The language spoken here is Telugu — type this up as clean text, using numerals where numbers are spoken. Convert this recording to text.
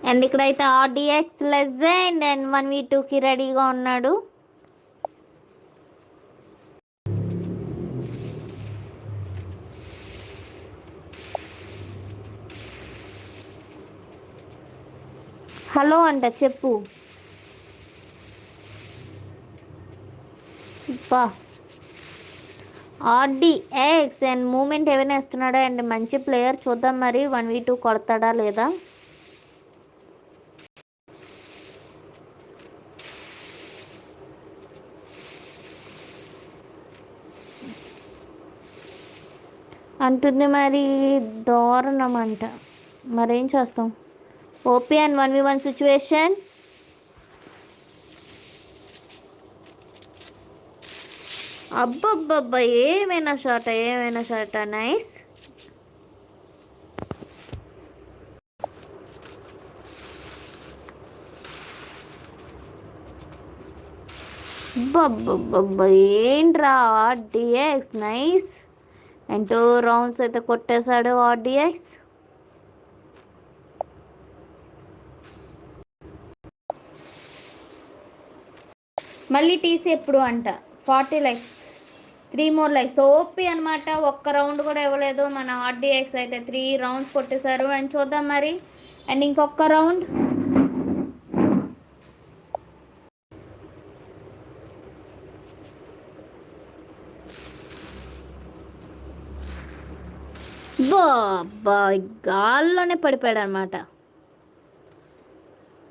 అండ్ ఇక్కడైతే ఆర్డిఎక్స్ లెజెండ్ అండ్ 1v2కి రెడీగా ఉన్నాడు. హలో అంట చెప్పు. ఆర్డిఎక్స్ అండ్ మూమెంట్ ఏమైనా వేస్తున్నాడా అండ్ మంచి ప్లేయర్. చూద్దాం మరి 1v2 కొడతాడా లేదా. అంటుంది మరి దారుణం అంట. మరేం చేస్తాం. OP and 1v1 situation. అబ్బబ్బబ్బా ఏమైనా షాట్ నైస్. అబ్బబ్బబ్బబ్బా ఏంట్రా ఆర్డిఎక్స్ నైస్. అండ్ 2 రౌండ్స్ అయితే కొట్టేశాడు ఆర్డిఎక్స్. మళ్ళీ టీసీ ఎప్పుడు అంట 40 లైక్స్ 3 more లైక్స్. ఓపీ అనమాట. ఒక్క రౌండ్ కూడా ఇవ్వలేదు మన ఆర్డిఎక్స్ అయితే 3 రౌండ్స్ కొట్టేశారు. అండ్ చూద్దాం మరి. అండ్ ఇంకొక రౌండ్. బాయ్ గాల్లోనే పడిపోయాడు అనమాట.